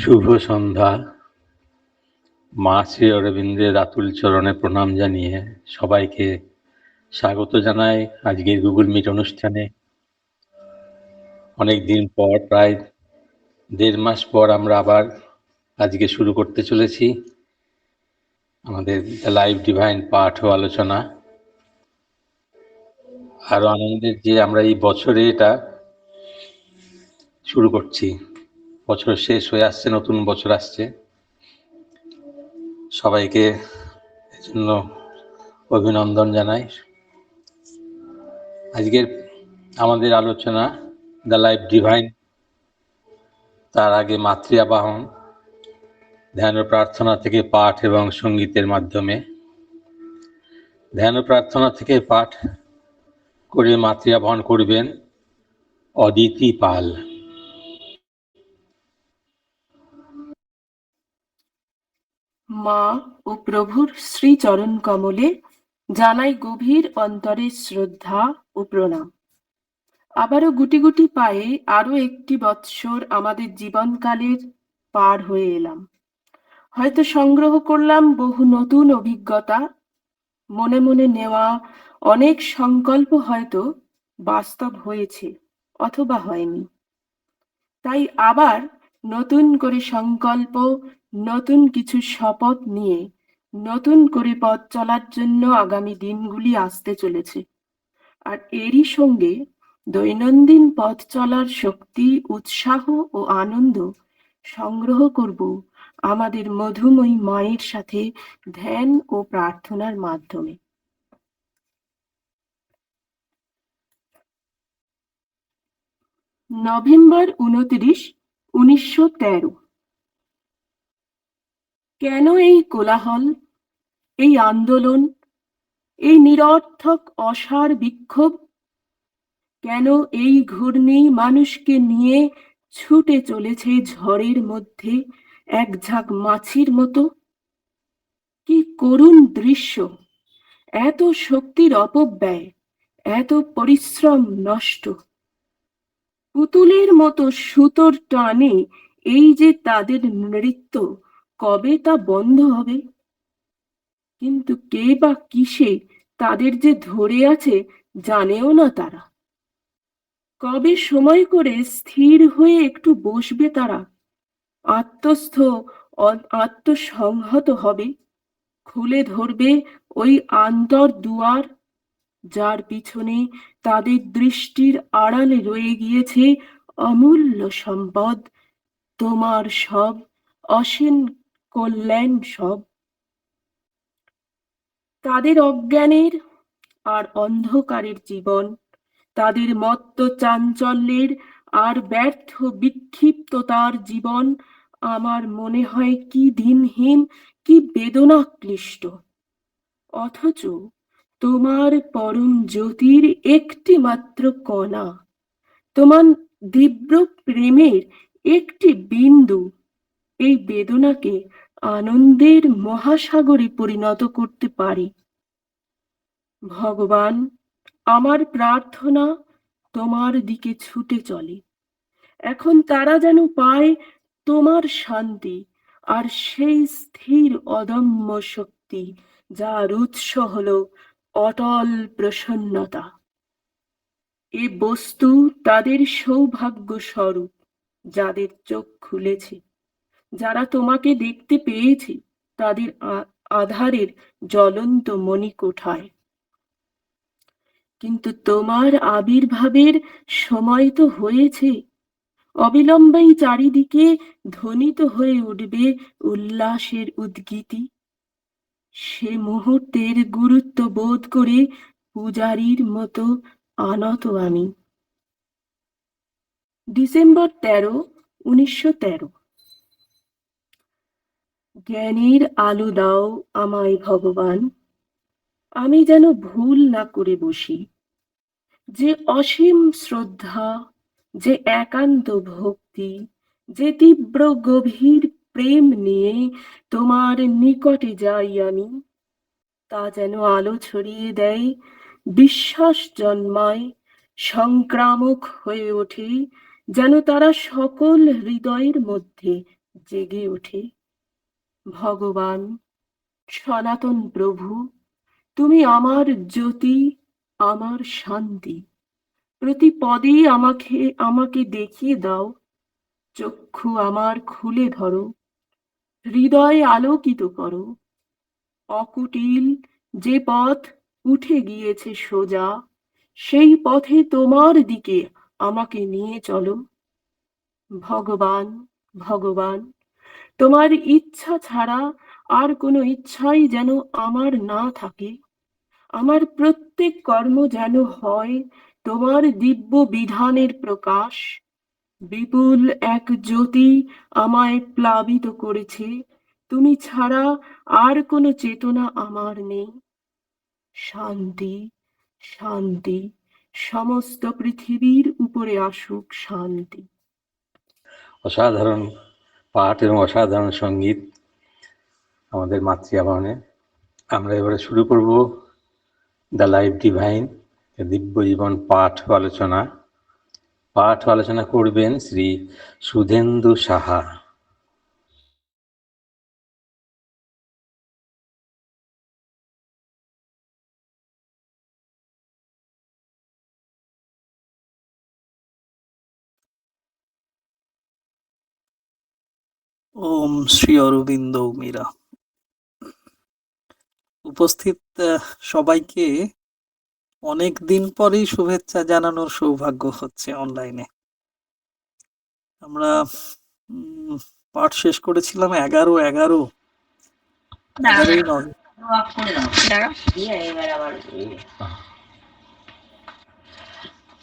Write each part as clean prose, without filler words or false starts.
শুভ সন্ধ্যা। মা শ্রী অরবিন্দের আতুল চরণে প্রণাম জানিয়ে সবাইকে স্বাগত জানাই আজকের গুগল মিট অনুষ্ঠানে। অনেক দিন পর, প্রায় 1.5 মাস পর আমরা আবার আজকে শুরু করতে চলেছি আমাদের লাইভ ডিভাইন পাঠ ও আলোচনা। আরো আনন্দের যে আমরা এই বছরে এটা শুরু করছি, বছর শেষ হয়ে আসছে, নতুন বছর আসছে। সবাইকে এজন্য অভিনন্দন জানাই। আজকের আমাদের আলোচনা দ্য লাইফ ডিভাইন, তার আগে মাতৃ আবাহন, ধ্যান ও প্রার্থনা থেকে পাঠ এবং সঙ্গীতের মাধ্যমে। ধ্যান ও প্রার্থনা থেকে পাঠ করে মাতৃ আবাহন করবেন অদিতি পাল। মা ও প্রভুর শ্রীচরণ কমলে জানাই গভীর অন্তরের শ্রদ্ধা ও প্রণাম। আবারও গুটি গুটি পায়ে আরো একটি বৎসর আমাদের জীবনকালের পার হয়ে এলাম। হয়তো সংগ্রহ করলাম বহু নতুন অভিজ্ঞতা, মনে মনে নেওয়া অনেক সংকল্প হয়তো বাস্তব হয়েছে অথবা হয়নি। তাই আবার নতুন করে সংকল্প, নতুন কিছু শপথ নিয়ে নতুন করে পথ চলার জন্য আগামী দিনগুলি আসতে চলেছে। আর এরই সঙ্গে দৈনন্দিন পথ চলার শক্তি, উৎসাহ ও আনন্দ সংগ্রহ করব আমাদের মধুময়ী মায়ের সাথে ধ্যান ও প্রার্থনার মাধ্যমে। নভেম্বর 29, 1913। কেন এই কোলাহল, এই আন্দোলন, এই নিরর্থক অসার বিক্ষোভ? কেন এই ঘূর্ণি মানুষকে নিয়ে ছুটে চলেছে ঝড়ের মধ্যে এক ঝাঁক মাছির মতো? কি করুণ দৃশ্য! এত শক্তির অপব্যয়, এত পরিশ্রম নষ্ট। পুতুলের মতো সুতোর টানে এই যে তাদের নৃত্য, কবে তা বন্ধ হবে? কিন্তু কে বা কিসে তাদের যে ধরে আছে জানেও না তারা। কবে সময় করে স্থির হয়ে একটু বসবে তারা, আত্মস্থ আত্মসংহত হবে, খুলে ধরবে ওই আন্তর দুয়ার, যার পিছনে তাদের দৃষ্টির আড়ালে রয়ে গিয়েছে অমূল্য সম্পদ, তোমার সব অসীম কল্যাণ সব। তাদের অজ্ঞানের আর অন্ধকারের জীবন, তাদের মত্ত চাঞ্চল্যের আর ব্যর্থ বিক্ষিপ্ততার জীবন আমার মনে হয় কি দিনহীন, কি বেদনা ক্লিষ্ট। অথচ তোমার পরম জ্যোতির একটি মাত্র কণা, তোমার দিব্য প্রেমের একটি বিন্দু এই বেদনাকে আনন্দের মহাসাগরে পরিণত করতে পারে। ভগবান, আমার প্রার্থনা তোমার দিকে ছুটে চলে। এখন তারা যেন পায় তোমার শান্তি আর সেই স্থির অদম্য শক্তি, যার উৎস হলো অটল প্রসন্নতা। এ বস্তু তাদের সৌভাগ্য স্বরূপ, যাদের চোখ খুলেছে, যারা তোমাকে দেখতে পেয়েছে তাদের আধারের জ্বলন্ত মণিকোঠায়। কিন্তু তোমার আবির্ভাবের সময় তো হয়েছে, অবিলম্বেই চারিদিকে ধ্বনিত হয়ে উঠবে উল্লাসের উদ্গীতি। সে মুহূর্তের গুরুত্ব বোধ করে পূজারীর মতো আনত আমি। ডিসেম্বর 13, 1913। জ্ঞানের আলো দাও আমায় ভগবান, আমি যেন ভুল না করে বসি। যে অসীম শ্রদ্ধা, যে একান্ত ভক্তি, যে তীব্র গভীর প্রেম নিয়ে তোমার নিকটে যাই আমি, তা যেন আলো ছড়িয়ে দেয়, বিশ্বাস জন্মায়, সংক্রামক হয়ে ওঠে, যেন তারা সকল হৃদয়ের মধ্যে জেগে ওঠে। ভগবান, সনাতন প্রভু, তুমি আমার জ্যোতি, আমার শান্তি। প্রতি পদে আমাকে দেখিয়ে দাও, চক্ষু আমার খুলে ধরো, হৃদয় আলোকিত করো। অকুটিল যে পথ উঠে গিয়েছে সোজা, সেই পথে তোমার দিকে আমাকে নিয়ে চলো। ভগবান, ভগবান, তোমার ইচ্ছা ছাড়া আর কোনো ইচ্ছাই যেন আমার না থাকে। আমার প্রত্যেক কর্ম যেন হয় তোমার দিব্য বিধানের প্রকাশ। বিপুল এক জ্যোতি আমায় প্লাবিত করেছে, তুমি ছাড়া আর কোনো চেতনা আমার নেই। শান্তি, শান্তি, সমস্ত পৃথিবীর উপরে আসুক শান্তি। অসাধারণ পাঠ এবং অসাধারণ সঙ্গীত আমাদের মাতৃআবাহনে। আমরা এবারে শুরু করব দ্য লাইফ ডিভাইন, দিব্য জীবন পাঠ ও আলোচনা। পাঠ ও আলোচনা করবেন শ্রী সুধেন্দু সাহা। ওম শ্রী অরবিন্দ মীরা। উপস্থিত সবাইকে অনেক দিন পরেই শুভেচ্ছা জানানোর সৌভাগ্য হচ্ছে অনলাইনে। আমরা পাঠ শেষ করেছিলাম 11ই নয়,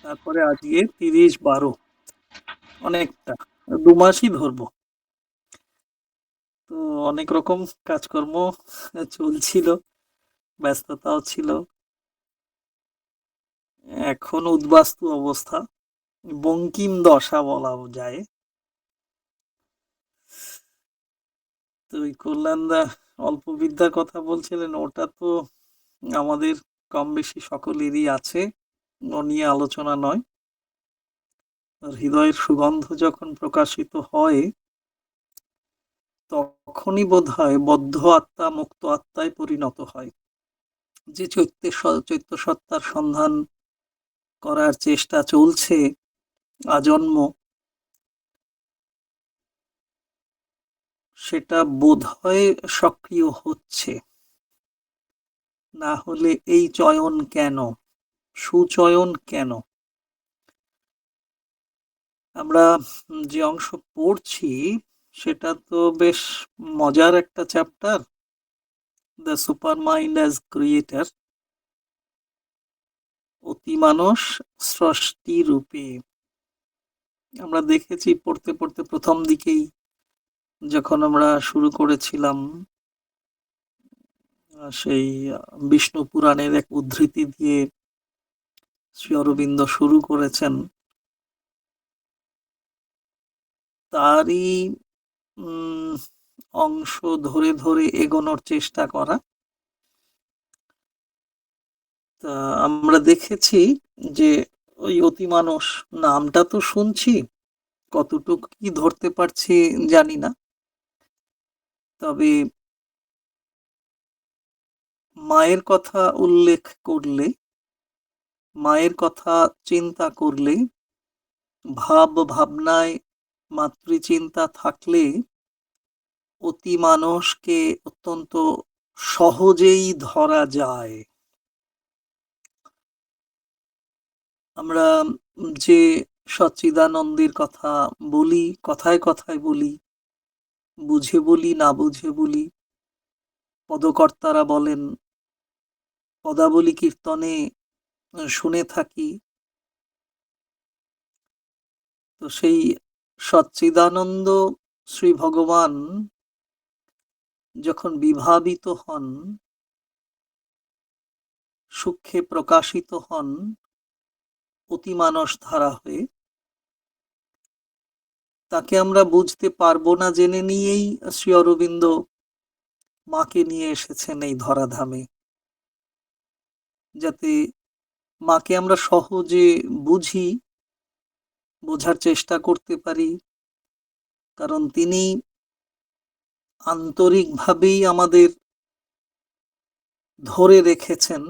তারপরে আজকে 30/12, অনেকটা 2 মাসই ধরবো। তো অনেক রকম কাজকর্ম চলছিল, ব্যস্ততাও ছিল, এখন উদ্বাস্তু অবস্থা, বঙ্কিম দশা বলা যায়। তো ওই কল্যাণদা অল্প বিদ্যার কথা বলছিলেন, ওটা তো আমাদের কম বেশি সকলেরই আছে, ও নিয়ে আলোচনা নয়। হৃদয়ের সুগন্ধ যখন প্রকাশিত হয় তখনই বোধ হয় বদ্ধ আত্মা মুক্ত আত্মায় পরিণত হয়। যে চৈত্য সত্তার সন্ধান করার চেষ্টা চলছে আজন্ম, সেটা বোধহয় সক্রিয় হচ্ছে। না হলে এই চয়ন কেন, সুচয়ন কেন? আমরা যে অংশ পড়ছি সেটা তো বেশ মজার একটা chapter, the super mind as creator, অতিমানস স্রষ্টি রূপে। আমরা দেখেছি পড়তে পড়তে প্রথম দিকেই যখন আমরা শুরু করেছিলাম, সেই বিষ্ণু পুরাণের এক উদ্ধৃতি দিয়ে শ্রী অরবিন্দ শুরু করেছেন, তারই অংশ ধরে ধরে এগোনোর চেষ্টা করা। তা আমরা দেখেছি যে ওই অতিমানস নামটা তো শুনছি, কতটুকু কি ধরতে পারছি জানি না, তবে মায়ের কথা উল্লেখ করলে, মায়ের কথা চিন্তা করলে, ভাবনায় মাতৃচিন্তা থাকলে অতিমানসকে অত্যন্ত সহজেই ধরা যায়। আমরা যে সচ্চিদানন্দের কথা বলি, কথায় কথায় বলি, বুঝে বলি না বুঝে বলি, পদকর্তারা বলেন, পদাবলী কীর্তনে শুনে থাকি, তো সেই সচ্চিদানন্দ শ্রী ভগবান যখন বিভাবিত হন, সূক্ষ্মে প্রকাশিত হন অতিমানস ধারা হয়ে, তাকে আমরা বুঝতে পারবো না জেনে নিয়েই শ্রী অরবিন্দ মাকে নিয়ে এসেছেন এই ধরাধামে, যাতে মাকে আমরা সহজে বুঝি, বোঝার চেষ্টা করতে পারি। কারণ তিনি আন্তরিকভাবেই আমাদের ধরে রেখেছেন,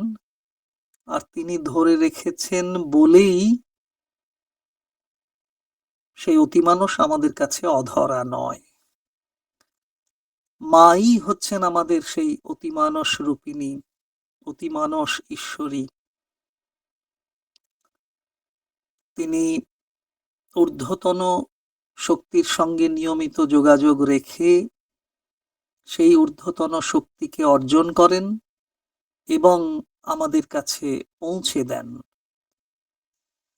আর তিনি ধরে রেখেছেন বলেই সেই অতিমানস আমাদের কাছে অধরা নয়। মাই হচ্ছেন আমাদের সেই অতিমানস রূপিণী, অতিমানস ঈশ্বরী। তিনি ঊর্ধ্বতন শক্তির সঙ্গে নিয়মিত যোগাযোগ রেখে সেই ঊর্ধ্বতন শক্তিকে অর্জন করেন এবং আমাদের কাছে পৌঁছে দেন।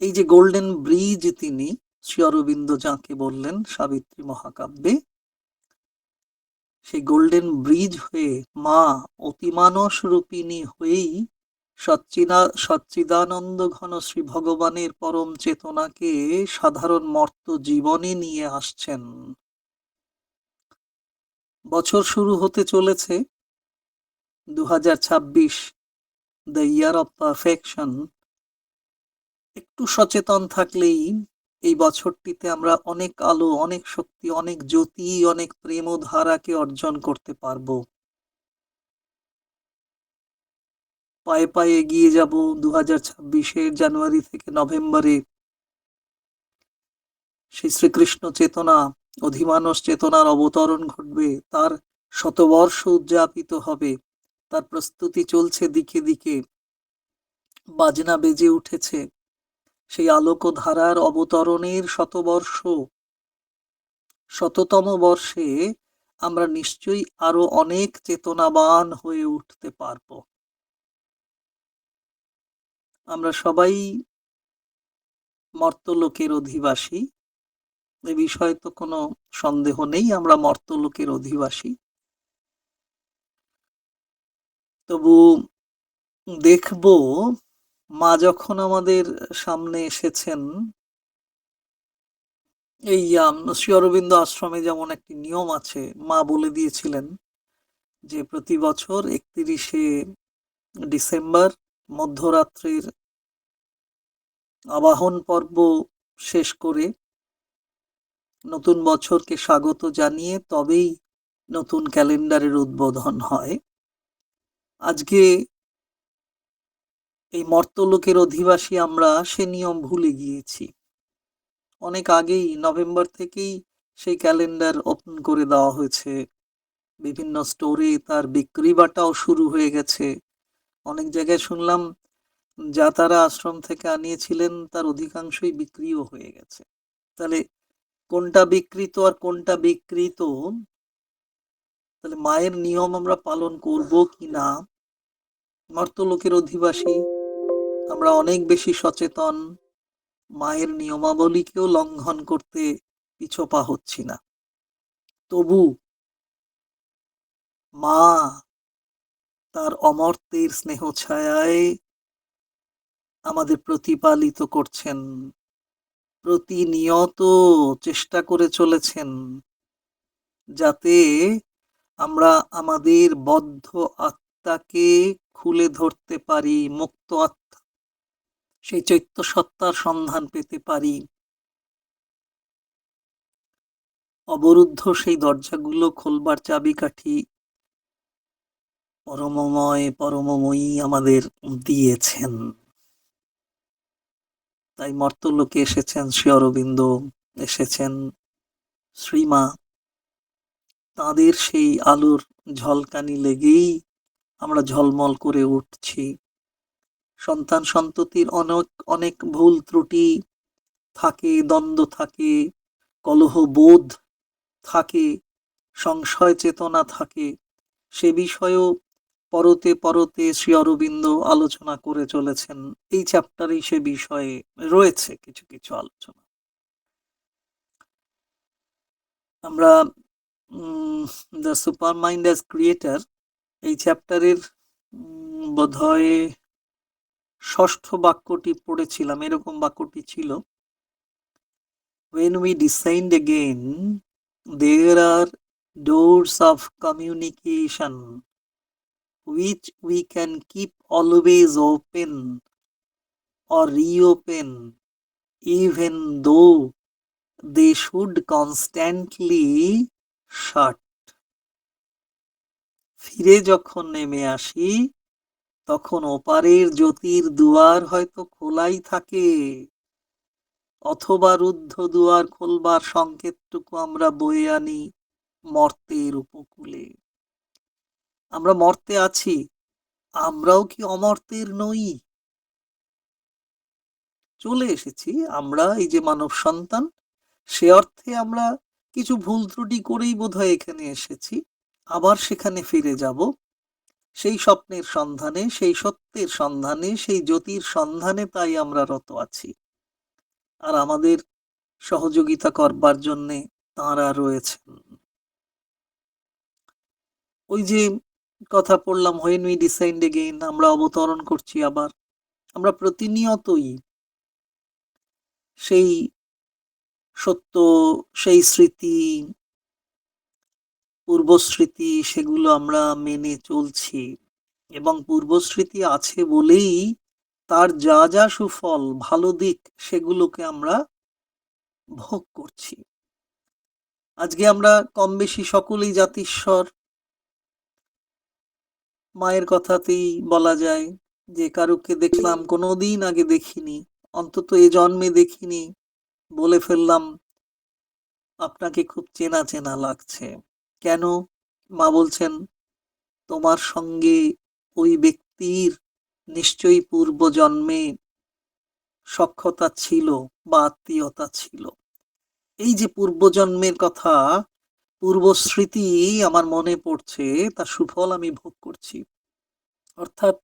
এই যে গোল্ডেন ব্রিজ তিনি, শ্রী অরবিন্দ যাকে বললেন সাবিত্রী মহাকাব্যে, সেই গোল্ডেন ব্রিজ হয়ে মা অতিমানস রূপিণী হয়েই সচ্চিদানন্দ ঘন শ্রী ভগবানের পরম চেতনাকে সাধারণ মর্ত জীবনে নিয়ে আসছেন। বছর শুরু হতে চলেছে 2026, দ্য ইয়ার অফ পারফেকশন। একটু সচেতন থাকলেই এই বছরটিতে আমরা অনেক আলো, অনেক শক্তি, অনেক জ্যোতি, অনেক প্রেমধারাকে অর্জন করতে পারবো। পায়ে পায়ে এগিয়ে যাব 2026-এর জানুয়ারি থেকে নভেম্বরে। সেই শ্রীকৃষ্ণ চেতনা, অধিমানস চেতনার অবতরণ ঘটবে, তার শতবর্ষ উদযাপিত হবে, তার প্রস্তুতি চলছে দিকে দিকে, বাজনা বেজে উঠেছে। সেই আলোকধারার অবতরণের শততম বর্ষে আমরা নিশ্চয়ই আরো অনেক চেতনাবান হয়ে উঠতে পারব। আমরা সবাই মর্তলোকের অধিবাসী, এ বিষয়ে তো কোনো সন্দেহ নেই, আমরা মর্তলোকের অধিবাসী। তবু দেখব মা যখন আমাদের সামনে এসেছেন, এই শ্রী অরবিন্দ আশ্রমে যেমন একটি নিয়ম আছে, মা বলে দিয়েছিলেন যে প্রতি বছর 31শে ডিসেম্বর মধ্যরাত্রির আবাহন পর্ব শেষ করে নতুন বছরকে স্বাগত জানিয়ে তবেই নতুন ক্যালেন্ডারের উদ্বোধন হয়। আজকে এই মর্তলোকের অধিবাসী আমরা সে নিয়ম ভুলে গিয়েছি। অনেক আগেই নভেম্বর থেকেই সেই ক্যালেন্ডার ওপেন করে দেওয়া হয়েছে, বিভিন্ন স্টোরে তার বিক্রি বাটাও শুরু হয়ে গেছে। অনেক জায়গায় শুনলাম যা তারা আশ্রম থেকে আনিয়েছিলেন তার অধিকাংশই বিক্রিও হয়ে গেছে। তাহলে কোনটা বিকৃত আর কোনটা বিকৃত, তাহলে মায়ের নিয়ম আমরা পালন করব কি না? মর্তলোকের অধিবাসী আমরা অনেক বেশি সচেতন, মায়ের নিয়মাবলীকেও লঙ্ঘন করতে পিছপা হচ্ছি না। তবু মা তার অমর্ত্যের স্নেহ ছায়ায় আমাদের প্রতিপালিত করছেন, প্রতিনিয়ত চেষ্টা করে চলেছেন যাতে আমরা আমাদের বদ্ধ আত্মাকে খুলে ধরতে পারি, মুক্ত আত্মা, সেই চৈত্য সত্তার সন্ধান পেতে পারি। অবরুদ্ধ সেই দরজাগুলো খোলবার চাবিকাঠি পরমময় পরমময়ী আমাদের দিয়েছেন। তাই মর্তলোকে এসেছেন শ্রী অরবিন্দ, এসেছেন শ্রীমা, তাদের সেই আলোর ঝলকানি লেগেই আমরা ঝলমল করে উঠছি। সন্তান সন্ততির অনেক ভুল ত্রুটি থাকে, দ্বন্দ্ব থাকে, কলহ বোধ থাকে, সংশয় চেতনা থাকে, সে বিষয়েও পরতে পরতে শ্রী অরবিন্দ আলোচনা করে চলেছেন। এই চ্যাপ্টারেই সে বিষয়ে রয়েছে কিছু কিছু আলোচনা। আমরা the super mind as creator এই চ্যাপ্টারের বোধহয় ষষ্ঠ বাক্যটি পড়েছিলাম, এরকম বাক্যটি ছিল, when we descend again there are doors of communication which we can keep always open or reopen even though they should constantly shut. ফিরে যখন নেমে আসি তখন ওপারের জ্যোতির দুয়ার হয়তো খোলাই থাকে, অথবা রুদ্ধ দুয়ার খোলবার সংকেতটুকু আমরা বয়ে আনি মর্তের উপকূলে। আমরা মর্তে আছি, আমরাও কি অমর্তের নই? চলে এসেছি আমরা, এই যে মানব সন্তান, সে অর্থে আমরা কিছু ভুল ত্রুটি করেই বোধহয় এখানে এসেছি। আবার সেখানে ফিরে যাব, সেই স্বপ্নের সন্ধানে, সেই সত্যের সন্ধানে, সেই জ্যোতির সন্ধানে। তাই আমরা রত আছি, আর আমাদের সহযোগিতা করবার জন্যে তাঁরা রয়েছেন। ওই যে কথা পড়লাম, হোয়েন উই ডিসাইড এগেইন, আমরা অবতরণ করছি আবার। আমরা প্রতিনিয়তই সেই সত্য, সেই স্মৃতি, পূর্বস্মৃতি, সেগুলো আমরা মেনে চলছি, এবং পূর্বস্মৃতি আছে বলেই তার যা যা সুফল, ভালো দিক, সেগুলোকে আমরা ভোগ করছি। আজকে আমরা কম বেশি সকলেই জাতিস্বর। মায়ের কথাতেই বলা যায় যে কারুকে দেখলাম কোনোদিন আগে দেখিনি, অন্তত এ জন্মে দেখিনি, বলে ফেললাম আপনাকে খুব চেনা চেনা লাগছে। কেন? মা বলছেন তোমার সঙ্গে ওই ব্যক্তির নিশ্চয়ই পূর্ব জন্মে সখ্যতা ছিল বা আত্মীয়তা ছিল। এই যে পূর্বজন্মের কথা, পূর্বস্মৃতি আমার মনে পড়ছে, তার সুফল আমি ভোগ করছি। অর্থাৎ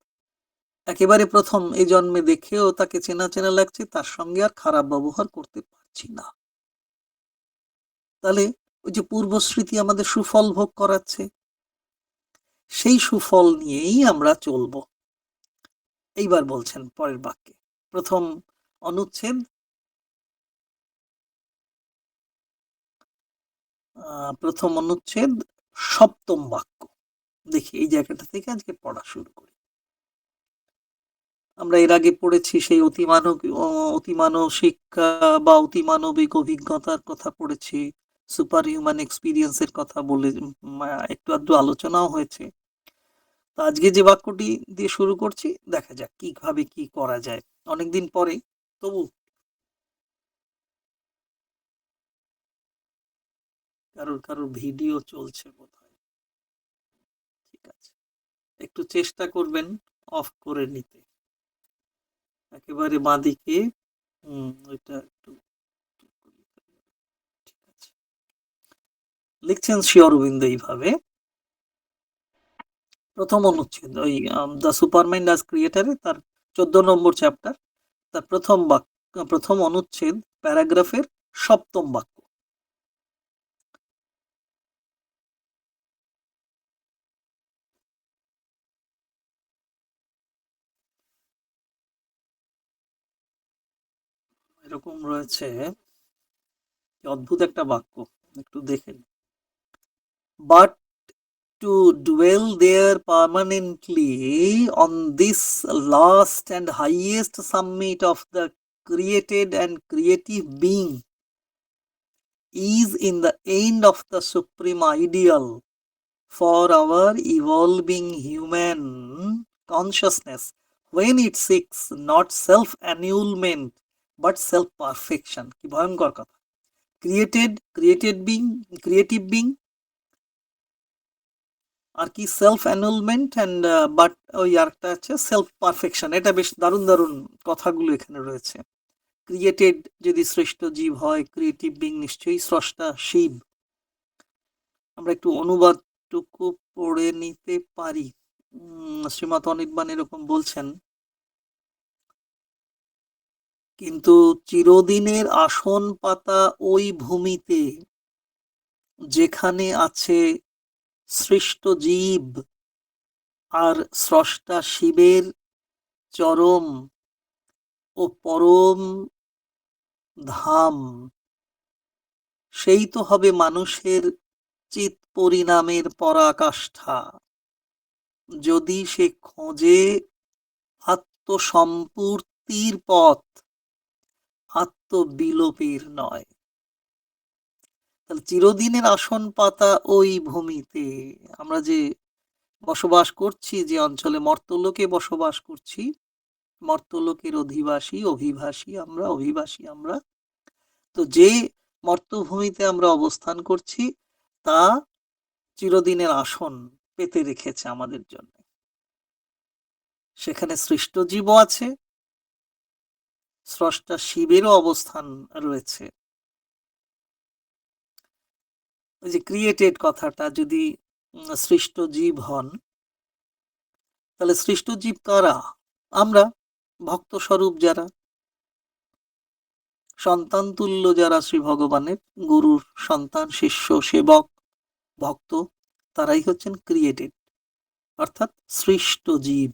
একেবারে প্রথম এই জন্মে দেখেও তাকে চেনা চেনা লাগছে, তার সঙ্গে আর খারাপ ব্যবহার করতে পারছি না। তাহলে ওই যে পূর্বস্মৃতি আমাদের সুফল ভোগ করাচ্ছে, সেই সুফল নিয়েই আমরা চলব। এইবার বলছেন পরের বাক্যে, প্রথম অনুচ্ছেদ, প্রথম অনুচ্ছেদ, সপ্তম বাক্য। দেখি এই জায়গাটা থেকে আজকে পড়া শুরু করি। আমরা এর আগে পড়েছি সেই অতিমানসিক বা অতিমানবিক অভিজ্ঞতার কথা পড়েছি, সুপার হিউম্যান এক্সপিরিয়েন্সের কথা বলে একটু আধটু আলোচনাও হয়েছে। তো আজকে যে বাক্যটি দিয়ে শুরু করছি, দেখা যাক কিভাবে কি করা যায়। অনেকদিন পরে, তবু কারোর ভিডিও চলছে বোধহয়। ঠিক আছে, একটু চেষ্টা করবেন অফ করে নিতে, একেবারে বাঁদিকে। ওইটা একটু ঠিক আছে। লিখছেন শ্রী অরবিন্দ এইভাবে, প্রথম অনুচ্ছেদ, ওই দ্য সুপারমাইন্ড অ্যাজ ক্রিয়েটারে তার 14 নম্বর চ্যাপ্টার, তার প্রথম অনুচ্ছেদ, প্যারাগ্রাফের সপ্তম বাক্য। এরকম রয়েছে, অদ্ভুত একটা বাক্য, একটু দেখেন। But to dwell there permanently on this last and highest summit of the created and creative being is in the end of the supreme ideal for our evolving human consciousness, when it seeks not self-annulment but self-perfection. কি ভয়ঙ্কর কথা! creative being আর কি self অ্যানুলমেন্ট and but ওই আরেকটা আছে self perfection. এটা বেশ দারুণ দারুণ কথাগুলো এখানে রয়েছে। ক্রিয়েটেড যদি শ্রেষ্ঠ জীব হয়, ক্রিয়েটিভ বিং নিশ্চয়ই স্রষ্টা শিব। আমরা একটু অনুবাদটুকু পড়ে নিতে পারি। শ্রীমৎ অনির্বাণ এরকম বলছেন, কিন্তু চিরদিনের আসন পাতা ওই ভূমিতে যেখানে আছে সৃষ্ট জীব আর স্রষ্টা শিবের চরম ও পরম ধাম, সেই তো হবে মানুষের চিত পরিণামের পরাকাষ্ঠা, যদি সে খোঁজে আত্মসম্পূর্তির পথ, আত্মবিলোপের নয়। তাহলে চিরদিনের আসন পাতা ওই ভূমিতে, আমরা যে বসবাস করছি, যে অঞ্চলে মর্ত্যলোকে বসবাস করছি, মর্ত্যলোকের অধিবাসী, অভিবাসী আমরা। তো যে মর্ত্যভূমিতে আমরা অবস্থান করছি তা চিরদিনের আসন পেতে রেখেছে আমাদের জন্য। সেখানে সৃষ্ট জীবও আছে, স্রষ্টা শিবেরও অবস্থান রয়েছে। ওই যে ক্রিয়েটেড কথাটা, যদি সৃষ্ট জীব হন, তাহলে সৃষ্ট জীব কারা? আমরা, ভক্ত স্বরূপ যারা, সন্তান তুল্য যারা শ্রী ভগবানের, গুরুর সন্তান, শিষ্য, সেবক, ভক্ত, তারাই হচ্ছেন ক্রিয়েটেড, অর্থাৎ সৃষ্ট জীব।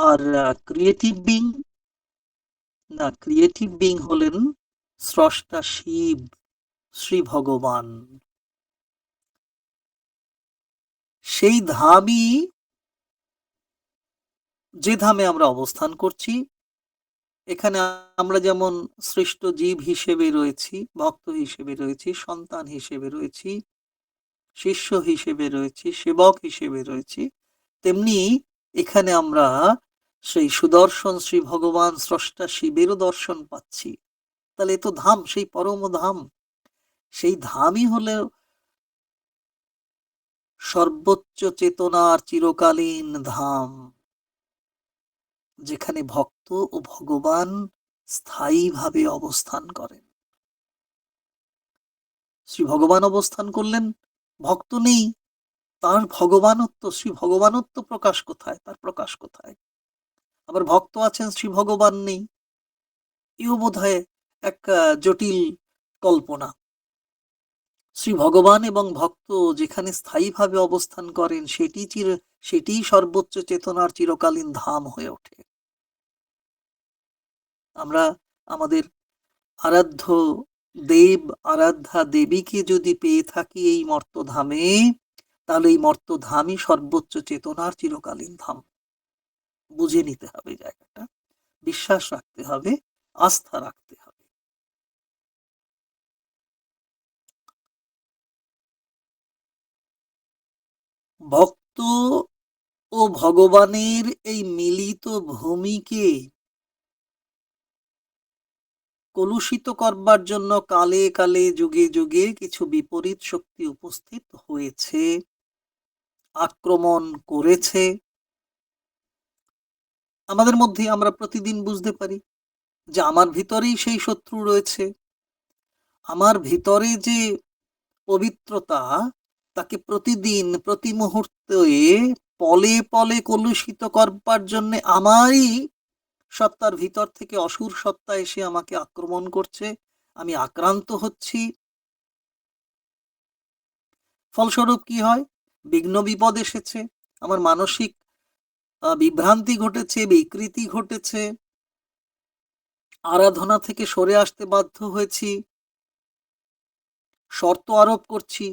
আর ক্রিয়েটিভ বিং হলেন স্রষ্টা শিব, শ্রী ভগবান। সেই ধামই, যে ধামে আমরা অবস্থান করছি, এখানে আমরা যেমন সৃষ্ট জীব হিসেবে রয়েছি, ভক্ত হিসেবে রয়েছি, সন্তান হিসেবে রয়েছি, শিষ্য হিসেবে রয়েছি, সেবক হিসেবে রয়েছি, তেমনি এখানে আমরা সেই সুদর্শন শ্রী ভগবান স্রষ্টা শিবেরও দর্শন পাচ্ছি। তাহলে এ তো ধাম, সেই পরম ধাম। সেই ধামই হলো সর্বোচ্চ চেতনার চিরকালীন ধাম, যেখানে ভক্ত ও ভগবান স্থায়ীভাবে অবস্থান করেন। শ্রী ভগবান অবস্থান করলেন, ভক্ত নেই, তার ভগবানত্ব, শ্রী ভগবানত্ব প্রকাশ কোথায়? তার প্রকাশ কোথায়? আবার ভক্ত আছেন, শ্রী ভগবান নেই, এও বোধহয় এক জটিল কল্পনা। শ্রী ভগবান এবং ভক্ত যেখানে স্থায়ীভাবে অবস্থান করেন, সেটিই সর্বোচ্চ চেতনার চিরকালীন ধাম হয়ে ওঠে। আমরা আমাদের আরাধ্য দেব, আরাধ্যা দেবীকে যদি পেয়ে থাকি এই মর্ত্যধামে, তাহলে এই মর্ত্যধামই সর্বোচ্চ চেতনার চিরকালীন ধাম। বুঝে নিতে হবে জায়গাটা, বিশ্বাস রাখতে হবে, আস্থা রাখতে হবে। ভক্ত ও ভগবানের এই মিলিত ভূমিকে কলুষিত করবার জন্য কালে কালে, যুগে যুগে কিছু বিপরীত শক্তি উপস্থিত হয়েছে, আক্রমণ করেছে। আমাদের মধ্যে আমরা প্রতিদিন বুঝতে পারি যে আমার ভিতরেই সেই শত্রু রয়েছে। আমার ভিতরে যে পবিত্রতা, তাকে প্রতিদিন প্রতি মুহূর্তে পলে পলে কলুষিত করবার জন্য আমারই সত্তার ভিতর থেকে অসুর সত্তা এসে আমাকে আক্রমণ করছে, আমি আক্রান্ত হচ্ছি। ফলস্বরূপ কি হয়? বিঘ্ন বিপদ এসেছে, আমার মানসিক বিভ্রান্তি ঘটেছে, বিকৃতি ঘটেছে, আরাধনা থেকে সরে আসতে বাধ্য হয়েছি, শর্ত আরোপ করছি,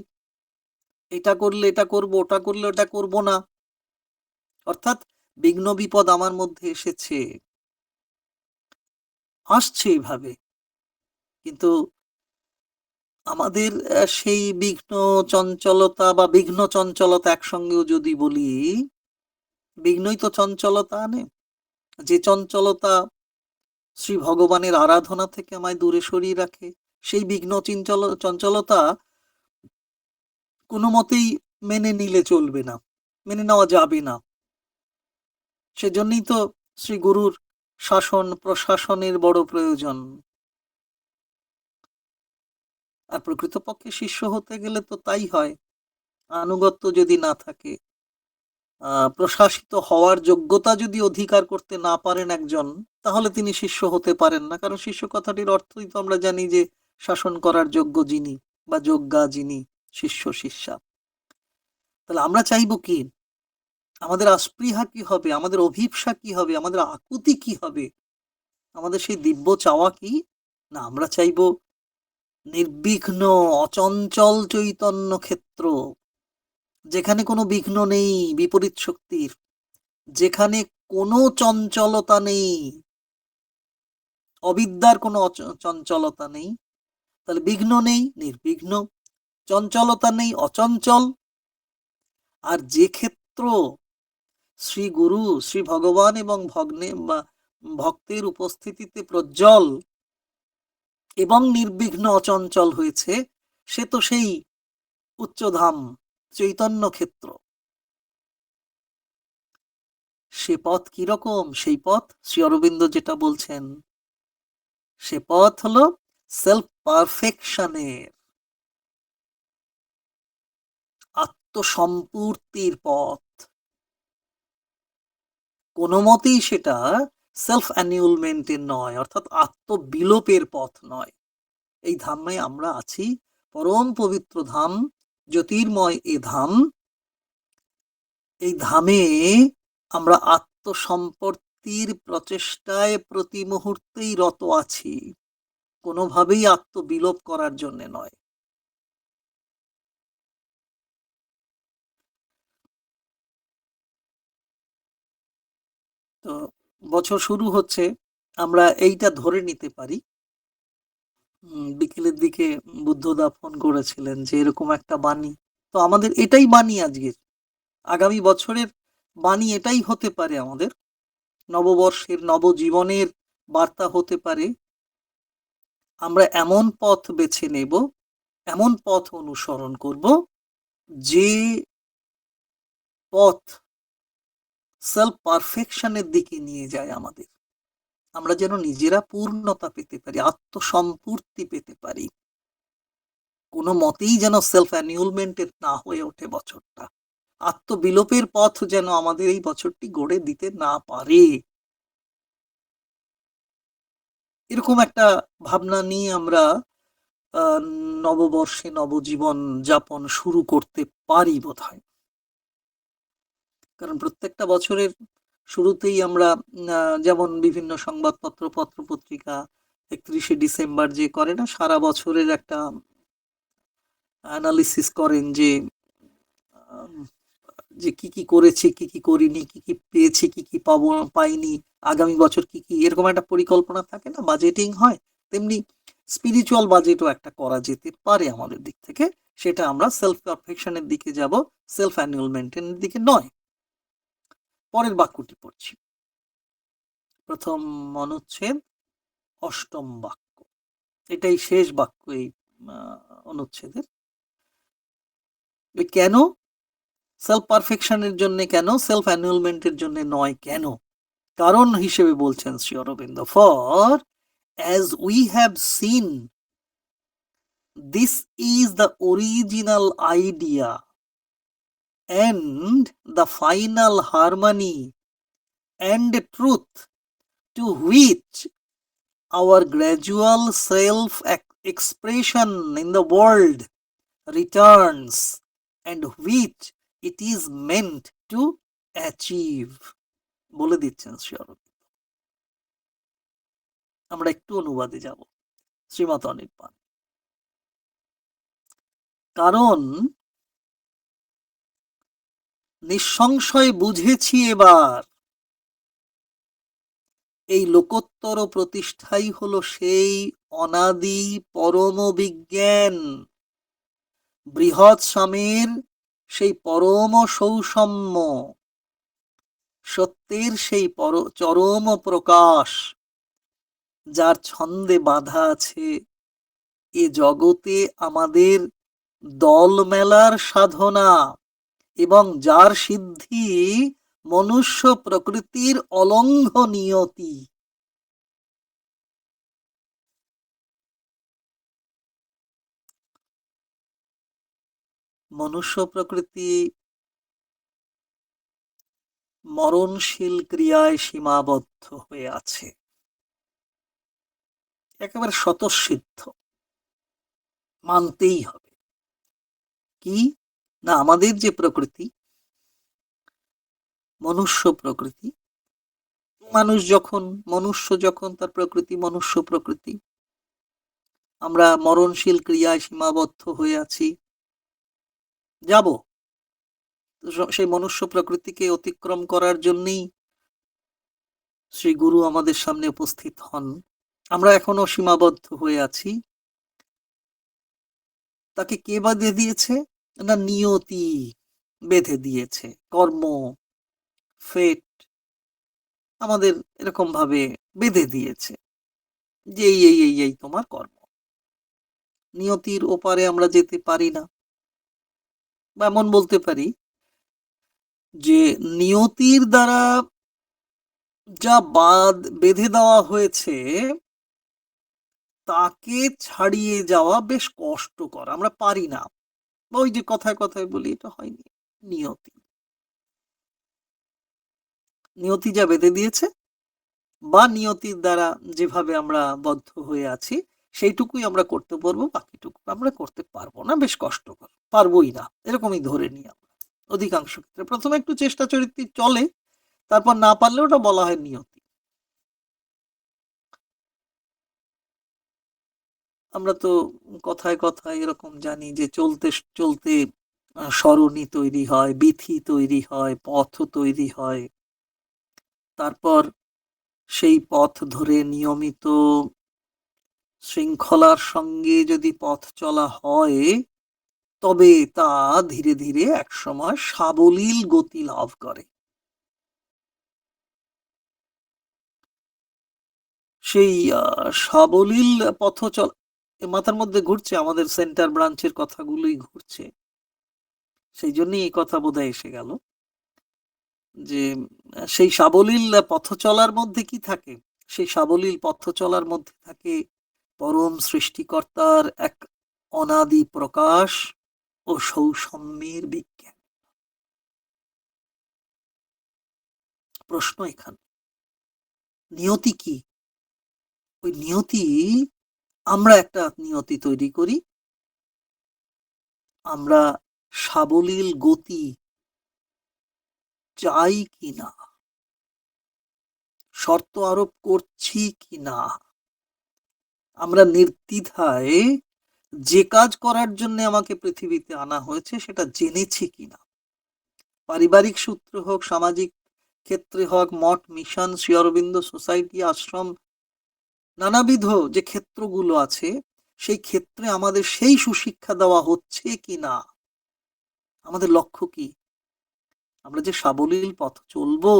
এটা করলে এটা করব, ওটা করলে ওটা করব না। অর্থাৎ বিঘ্ন বিপদ আমার মধ্যে এসেছে, আসছে এইভাবে। কিন্তু আমাদের সেই বিঘ্ন চঞ্চলতা বা বিঘ্ন চঞ্চলতা একসঙ্গেও যদি বলি, বিঘ্নই তো চঞ্চলতা আনে। যে চঞ্চলতা শ্রী ভগবানের আরাধনা থেকে আমায় দূরে সরিয়ে রাখে, সেই বিঘ্ন চঞ্চলতা কোনো মতেই মেনে নিলে চলবে না, মেনে নেওয়া যাবে না। সেজন্যই তো শ্রী গুরুর শাসন প্রশাসনের বড় প্রয়োজন। আর প্রকৃতপক্ষে শিষ্য হতে গেলে তো তাই হয়, আনুগত্য যদি না থাকে, প্রশাসিত হওয়ার যোগ্যতা যদি অধিকার করতে না পারেন একজন, তাহলে তিনি শিষ্য হতে পারেন না। কারণ শিষ্য কথাটির অর্থই তো আমরা জানি যে শাসন করার যোগ্য যিনি বা যোগ্যা যিনি, শিষ্য শিষ্যা। তাহলে আমরা চাইবো কি? আমাদের আস্পৃহা কি হবে? আমাদের অভিপ্সা কি হবে? আমাদের আকুতি কি হবে? আমাদের সেই দিব্য চাওয়া কি? না, আমরা চাইবো নির্বিঘ্ন অচঞ্চল চৈতন্য ক্ষেত্র, যেখানে কোনো বিঘ্ন নেই বিপরীত শক্তির, যেখানে কোনো চঞ্চলতা নেই, অবিদ্যার কোনো চঞ্চলতা নেই। তাহলে বিঘ্ন নেই, নির্বিঘ্ন, চঞ্চলতা নেই, অচঞ্চল। আর যে ক্ষেত্র শ্রী গুরু, শ্রী ভগবান এবং ভক্তের উপস্থিতিতে প্রজ্জ্বল এবং নির্বিঘ্ন অচঞ্চল হয়েছে, সে তো সেই উচ্চধাম চৈতন্য ক্ষেত্র। সে পথ কিরকম? সেই পথ শ্রী অরবিন্দ যেটা বলছেন, সে পথ হলো সেলফ পারফেকশনের, আত্মসম্পূর্তির পথ। কোনো মতেই সেটা সেলফ অ্যানিউলমেন্টের নয়, অর্থাৎ আত্মবিলোপের পথ নয়। এই ধামে আমরা আছি, পরম পবিত্র ধাম, জ্যোতির্ময় এ ধাম। এই ধামে আমরা আত্মসম্পত্তির প্রচেষ্টায় প্রতি মুহূর্তেই রত আছি, কোনোভাবেই আত্মবিলোপ করার জন্য নয়। তো বছর শুরু হচ্ছে, আমরা এইটা ধরে নিতে পারি। বিকেলের দিকে বুদ্ধদা ফোন করেছিলেন যে এরকম একটা বাণী, তো আমাদের এটাই বাণী আজকের, আগামী বছরের বাণী এটাই হতে পারে, আমাদের নববর্ষের নবজীবনের বার্তা হতে পারে। আমরা এমন পথ বেছে নেব, এমন পথ অনুসরণ করব, যে পথ সেলফ পারফেকশনের দিকে নিয়ে যায় আমাদের। আমরা যেন নিজেরা পূর্ণতা পেতে পারি, আত্মসম্পূর্তি পেতে পারি। কোনো মতেই যেন সেলফ অ্যানিউলমেন্টের না হয়ে ওঠে বছরটা, আত্মবিলোপের পথ যেন আমাদের এই বছরটি গড়ে দিতে না পারে। এরকম একটা ভাবনা নিয়ে আমরা নববর্ষে নবজীবন যাপন শুরু করতে পারি বোধহয়। কারণ প্রত্যেকটা বছরের শুরুতেই আমরা যেমন বিভিন্ন সংবাদপত্র, পত্রপত্রিকা 31শে ডিসেম্বর যে করে না, সারা বছরের একটা অ্যানালিসিস করেন যে যে কি কি করেছি, কি কি করিনি, কি কি পেয়েছি, কি কি পাবো পাইনি, আগামী বছর কি কি, এরকম একটা পরিকল্পনা থাকে না, বাজেটিং হয়। তেমনি স্পিরিচুয়াল বাজেটও একটা করা যেতে পারে আমাদের দিক থেকে। সেটা আমরা সেলফ পারফেকশনের দিকে যাব, সেলফ অ্যানিউলমেন্টের দিকে নয়। পরের বাক্যটি পড়ছি, প্রথম অনুচ্ছেদ, অষ্টম বাক্য। এটাই শেষ বাক্য এই অনুচ্ছেদের। কেন সেলফ পারফেকশনের জন্য, কেন সেলফ অ্যানিউলমেন্টের জন্য নয়, কেন? কারণ হিসেবে বলছেন Shri Aurobindo, for as we have seen, this is the original idea and the final harmony and truth to which our gradual self expression in the world returns and which it is meant to achieve. বলে দিচ্ছেন শ্রী অরবিন্দ। আমরা একটু অনুবাদে যাব, শ্রীমত অনির্বাণ। কারণ নিঃসংশয় বুঝেছি এবার, এই লোকোত্তর প্রতিষ্ঠাই হলো সেই অনাদি পরম বিজ্ঞান, বৃহৎ সামের সেই পরম সৌষম্য, সত্যের সেই চরম প্রকাশ, যার ছন্দে বাঁধা আছে এ জগতে আমাদের দল মেলার সাধনা, এবং যার সিদ্ধি মনুষ্য প্রকৃতির অলঙ্ঘ নিয়তি। মনুষ্য প্রকৃতি মরণশীল ক্রিয়ায় সীমাবদ্ধ হয়ে আছে, একেবারে স্বতঃসিদ্ধ, মানতেই হবে। কি না, আমাদের যে প্রকৃতি, মনুষ্য প্রকৃতি, মনুষ্য যখন তার প্রকৃতি মনুষ্য প্রকৃতি, আমরা মরণশীল ক্রিয়ায় সীমাবদ্ধ হয়ে আছি, যাব সেই মনুষ্য প্রকৃতিকে অতিক্রম করার জন্যই শ্রী গুরু আমাদের সামনে উপস্থিত হন। আমরা এখনো সীমাবদ্ধ হয়ে আছি, তাকে কে বাঁধিয়ে দিয়েছে না? নিয়তি। বেঁধে দিয়েছে। কর্ম, ফেট আমাদের এরকম ভাবে বেঁধে দিয়েছে যে এই তোমার কর্ম। নিয়তির ওপারে আমরা যেতে পারি না। বা এমন বলতে পারি যে নিয়তির দ্বারা যা বেঁধে দেওয়া হয়েছে তাকে ছাড়িয়ে যাওয়া বেশ কষ্টকর। আমরা পারি না। বা ওই যে কথায় কথায় বলি এটা হয়নি। নিয়তি নিয়তি যা বেঁধে দিয়েছে বা নিয়তির দ্বারা যেভাবে আমরা বদ্ধ হয়ে আছি সেইটুকুই আমরা করতে পারবো, বাকিটুকু আমরা করতে পারবো না, বেশ কষ্টকর, পারবোই না, এরকমই ধরে নিই আমরা অধিকাংশ ক্ষেত্রে। প্রথমে একটু চেষ্টা চরিত্রে চলে, তারপর না পারলে ওটা বলা হয় নিয়তি। আমরা তো কথায় কথায় এরকম জানি যে চলতে চলতে সরণি তৈরি হয়, বিথি তৈরি হয়, পথ তৈরি হয়। তারপর সেই পথ ধরে নিয়মিত শৃঙ্খলার সঙ্গে যদি পথ চলা হয় তবে তা ধীরে ধীরে একসময় সাবলীল গতি লাভ করে। সেই সাবলীল পথ চল মাথার মধ্যে ঘুরছে, আমাদের সেন্টার ব্রাঞ্চের কথাগুলোই ঘুরছে, সেই জন্যই এই কথা বোধহয় এসে গেল যে সেই সাবলীল পথ চলার মধ্যে কি থাকে? সেই সাবলীল পথ চলার মধ্যে থাকে পরম সৃষ্টিকর্তার এক অনাদি প্রকাশ ও সৌষম্যের বিজ্ঞান। প্রশ্ন এখানে নিয়তি কি? ওই নিয়তি, আমরা একটা নিয়তি তৈরি করি, আমরা সাবলীল গতি চাই কিনা, শর্ত আরোপ করছি কিনা, আমরা নির্দ্বিধায় যে কাজ করার জন্য আমাকে পৃথিবীতে আনা হয়েছে সেটা জেনেছি কিনা। পারিবারিক সূত্র হোক, সামাজিক ক্ষেত্রে হোক, মঠ, মিশন, শ্রী অরবিন্দ সোসাইটি, আশ্রম, নানাবিধ যে ক্ষেত্রগুলো আছে সেই ক্ষেত্রে আমাদের সেই সুশিক্ষা দেওয়া হচ্ছে কিনা, আমাদের লক্ষ্য কি? আমরা যে সাবলীল পথ চলবো,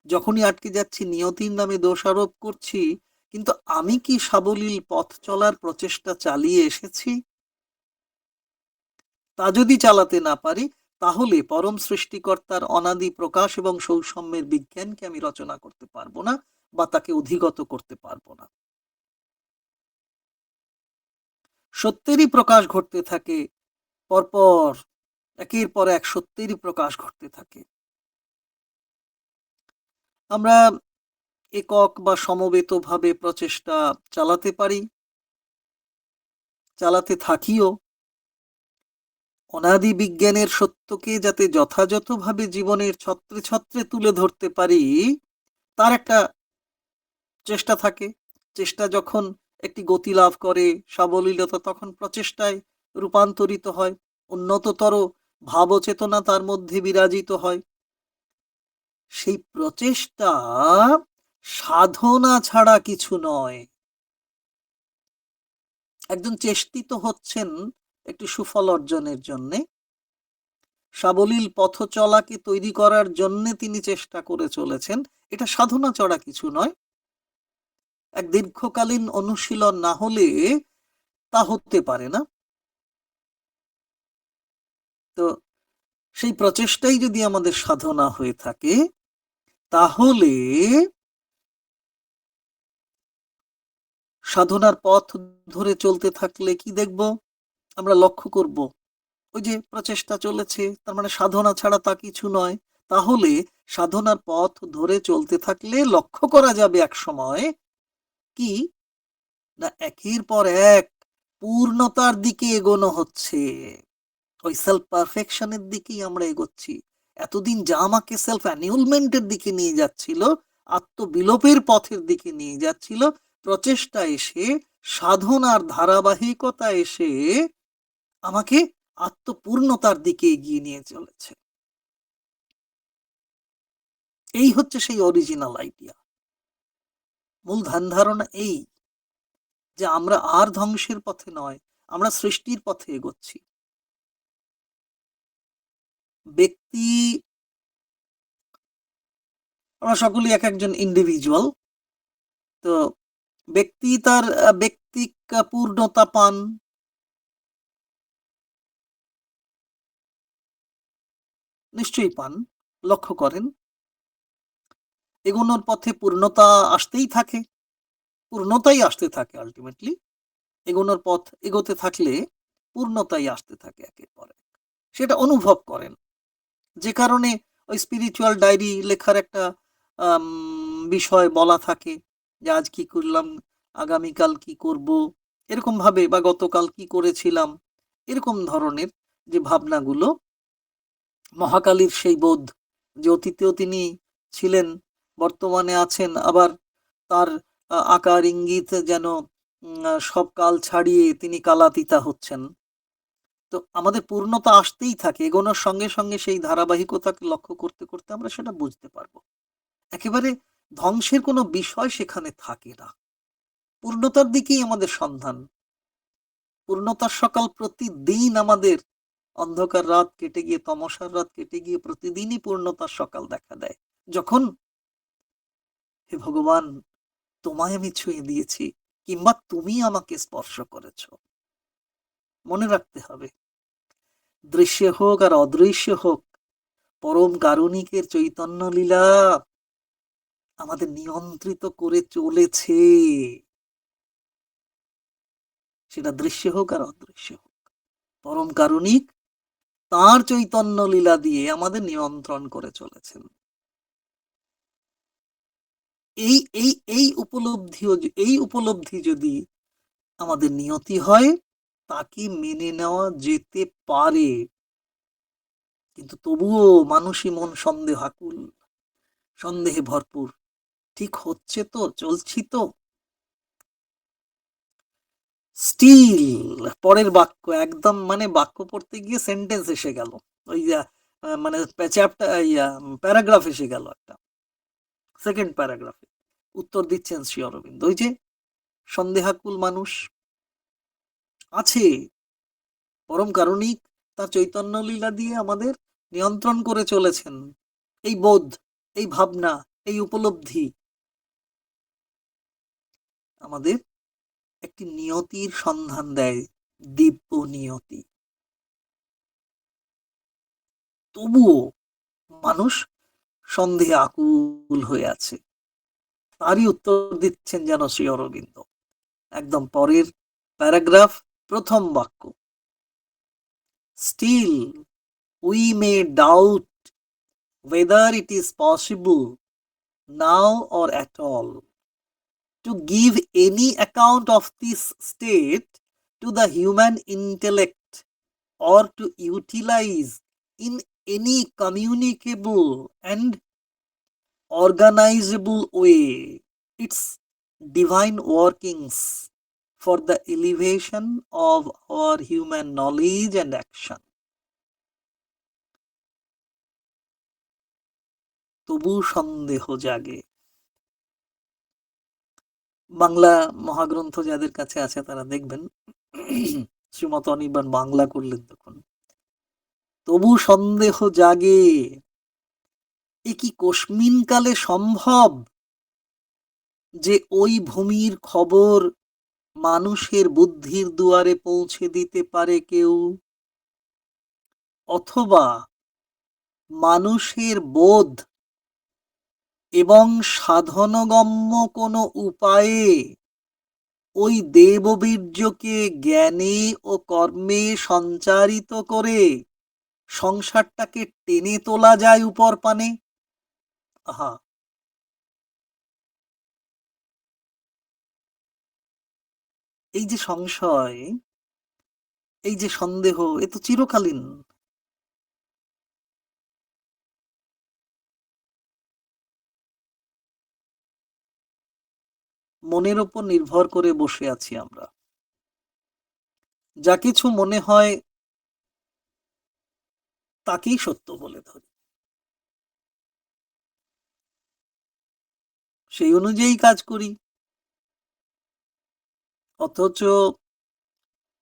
যখনই আটকে যাচ্ছি নিয়তির নামে দোষারোপ করছি, কিন্তু আমি কি সাবলীল পথ চলার প্রচেষ্টা চালিয়ে এসেছি? তা যদি চালাতে না পারি তাহলে পরম সৃষ্টিকর্তার অনাদি প্রকাশ এবং সৌষম্যের বিজ্ঞানকে আমি রচনা করতে পারবো না বা তাকে অধিগত করতে পারবো না। সত্যেরই প্রকাশ ঘটতে থাকে পরপর, একের পর এক সত্যেরই প্রকাশ ঘটতে থাকে। আমরা একক বা সমবেতভাবে প্রচেষ্টা চালাতে পারি, চালাতে থাকিও। অনাদি বিজ্ঞানের সত্যকে যাতে যথাযথভাবে জীবনের ছত্রে ছত্রে তুলে ধরতে পারি তার একটা চেষ্টা থাকে। চেষ্টা যখন একটি গতি লাভ করে, সাবলীলতা, তখন প্রচেষ্টায় রূপান্তরিত হয়, উন্নততর ভাবচেতনা তার মধ্যে বিরাজিত হয়। সেই প্রচেষ্টা সাধনা ছাড়া কিছু নয়। একজন চেষ্টিত হচ্ছেন একটি সুফল অর্জনের জন্যে, সাবলীল পথ চলাকে তৈরি করার জন্য তিনি চেষ্টা করে চলেছেন, এটা সাধনা ছাড়া কিছু নয়। এক দীর্ঘকালীন অনুশীলন না হলে তা হতে পারে না। তো সেই প্রচেষ্টাই যদি আমাদের সাধনা হয়ে থাকে তাহলে সাধনার পথ ধরে চলতে থাকলে কি দেখব? আমরা লক্ষ্য করব ওই যে প্রচেষ্টা চলেছে, তার মানে সাধনা ছাড়া তা কিছু নয়। তাহলে সাধনার পথ ধরে চলতে থাকলে লক্ষ্য করা যাবে এক সময় কি না, একের পর এক পূর্ণতার দিকে এগোনো হচ্ছে, ওই সেলফ পারফেকশনের দিকেই আমরা এগোচ্ছি। এতদিন যা আমাকে সেলফ অ্যানিউলমেন্টের দিকে নিয়ে যাচ্ছিল, আত্মবিলোপের পথের দিকে নিয়ে যাচ্ছিল, প্রচেষ্টা এসে, সাধনার ধারাবাহিকতা এসে আমাকে আত্মপূর্ণতার দিকে এগিয়ে নিয়ে চলেছে। এই হচ্ছে সেই অরিজিনাল আইডিয়া। মূল ধ্যান ধারণা এই যে আমরা আর ধ্বংসের পথে নয়, আমরা সৃষ্টির পথে এগোচ্ছি। ব্যক্তি, আমরা সকলেই এক একজন ইন্ডিভিজুয়াল, তো ব্যক্তি তার ব্যক্তিক পূর্ণতা পান, নিশ্চয়ই পান, লক্ষ্য করেন এগোনোর পথে পূর্ণতা আসতেই থাকে, পূর্ণতাই আসতে থাকে আলটিমেটলি। এগোনোর পথ এগোতে থাকলে পূর্ণতাই আসতে থাকে একের পর এক, সেটা অনুভব করেন। যে কারণে ওই স্পিরিচুয়াল ডায়েরি লেখার একটা বিষয় বলা থাকে যে আজ কি করলাম, আগামীকাল কি করব, এরকম ভাবে, বা গতকাল কি করেছিলাম, এরকম ধরনের যে ভাবনাগুলো, মহাকালীর সেই বোধ যে অতীতেও তিনি ছিলেন, বর্তমানে আছেন, আবার তার আকার ইঙ্গিত যেন সব কাল ছাড়িয়ে তিনি কালাতীতা হচ্ছেন। তো আমাদের পূর্ণতা আসতেই থাকে, এগোনোর সঙ্গে সঙ্গে সেই ধারাবাহিকতাকে লক্ষ্য করতে করতে আমরা সেটা বুঝতে পারবো। একেবারে ধ্বংসের কোনো বিষয় সেখানে থাকে না, পূর্ণতার দিকেই আমাদের সন্ধান। পূর্ণতার সকাল প্রতিদিন আমাদের, অন্ধকার রাত কেটে গিয়ে, তমসার রাত কেটে গিয়ে প্রতিদিনই পূর্ণতার সকাল দেখা দেয়, যখন হে ভগবান তোমায় আমি ছুঁয়ে দিয়েছি, কিংবা তুমি আমাকে স্পর্শ করেছ। মনে রাখতে হবে, দৃশ্য হোক আর অদৃশ্য হোক, পরম কারুণিকের চৈতন্য লীলা আমাদের নিয়ন্ত্রিত করে চলেছে, সেটা দৃশ্য হোক আর অদৃশ্য হোক। পরম কারুণিক তার চৈতন্য লীলা দিয়ে আমাদের নিয়ন্ত্রণ করে চলেছেন। এই এই এই এই উপলব্ধি যদি আমাদের নিয়তি হয়, তাকে মেনে নেওয়া যেতে পারে। কিন্তু তবুও মানুষই মন সন্দেহাকুল, সন্দেহে ভরপুর। ঠিক হচ্ছে তো, চলছি তো। স্টিল পরের বাক্য একদম, মানে বাক্য পড়তে গিয়ে সেন্টেন্স এসে গেল, ওই মানে চ্যাপ্টার, প্যারাগ্রাফ এসে গেল একটা, সেকেন্ড প্যারাগ্রাফে উত্তর দিচ্ছেন শ্রী অরবিন্দ। ওই যে সন্দেহাকুল মানুষ আছে, পরম কারণিক তার চৈতন্য লীলা দিয়ে আমাদের নিয়ন্ত্রণ করে চলেছেন। এই বোধ, এই ভাবনা, এই উপলব্ধি আমাদের একটি নিয়তির সন্ধান দেয়, দিব্য নিয়তি। তবুও মানুষ সন্দেহে আকুল হয়ে আছে। তারই উত্তর দিচ্ছেন যেন শ্রী অরবিন্দ, একদম পরের প্যারাগ্রাফ, প্রথম বাক্য। Still we may doubt whether it is possible now or at all to give any account of this state to the human intellect, or to utilize in any communicable and organizable way its divine workings for the elevation of our human knowledge and action. তবু সন্দেহ জাগে। বাংলা মহাগ্রন্থ যাদের কাছে আছে তারা দেখবেন শ্রীমত অনির্বাণ বাংলা করলেন তখন, তবু সন্দেহ জাগে, এ কি কোস্মিন কালে সম্ভব যে ওই ভূমির খবর মানুষের বুদ্ধির দুয়ারে পৌঁছে দিতে পারে কেউ, অথবা মানুষের বোধ এবং সাধনগম্য কোনো উপায়ে ওই দেববীর্যকে জ্ঞানে ও কর্মে সঞ্চারিত করে সংসারটাকে টেনে তোলা যায় উপর পানে। আহা, এই যে সংশয়, এই যে সন্দেহ, এ তো চিরকালীন। মনের ওপর নির্ভর করে বসে আছি আমরা। যা কিছু মনে হয় তাকেই সত্য বলে ধরি, সেই অনুযায়ী কাজ করি। অথচ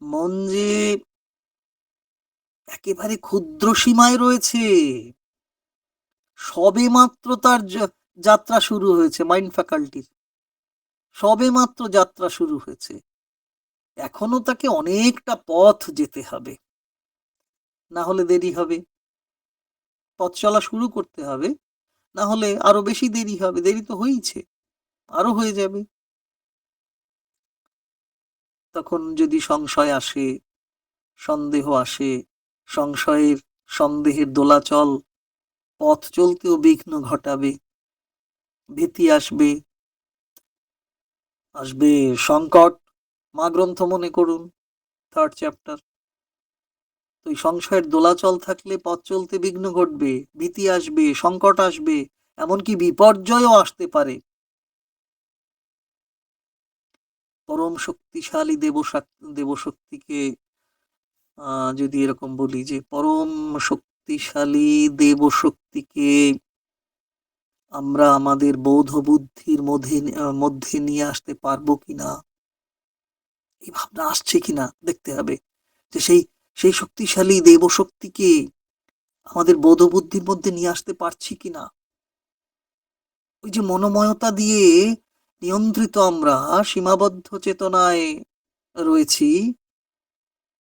মন যে একেবারে ক্ষুদ্র সীমায় রয়েছে। সবে মাত্র তার যাত্রা শুরু হয়েছে মাইন্ড ফ্যাকাল্টির, সবে মাত্র যাত্রা শুরু হয়েছে। এখনো তাকে অনেকটা পথ যেতে হবে, না হলে দেরি হবে। পথ চলা শুরু করতে হবে, না হলে আরো বেশি দেরি হবে। দেরি তো হয়েইছে, আরো হয়ে যাবে। তখন যদি সংশয় আসে, সন্দেহ আসে, সন্দেহের দোলাচল পথ চলতেও বিঘ্ন ঘটাবে। ভীতি আসবে, আসবে সংকট। মা গ্রন্থ মনে করুন, 3rd চ্যাপ্টার। তো এই সংশয়ের দোলাচল থাকলে পথ চলতে বিঘ্ন ঘটবে, ভীতি আসবে, সংকট আসবে, এমনকি বিপর্যয়ও আসতে পারে। পরম শক্তিশালী দেবশক্তিকে যদি এরকম বলি যে পরম শক্তিশালী দেবশক্তিকে আমরা আমাদের বোধ বুদ্ধির মধ্যে নিয়ে আসতে পারবো কিনা, এই ভাবনা আসছে কিনা দেখতে হবে। যে সেই শক্তিশালী দেবশক্তিকে আমাদের বোধ বুদ্ধির মধ্যে নিয়ে আসতে পারছি কিনা। ওই যে মনোময়তা দিয়ে নিয়ন্ত্রিত আমরা সীমাবদ্ধ চেতনায় রয়েছি,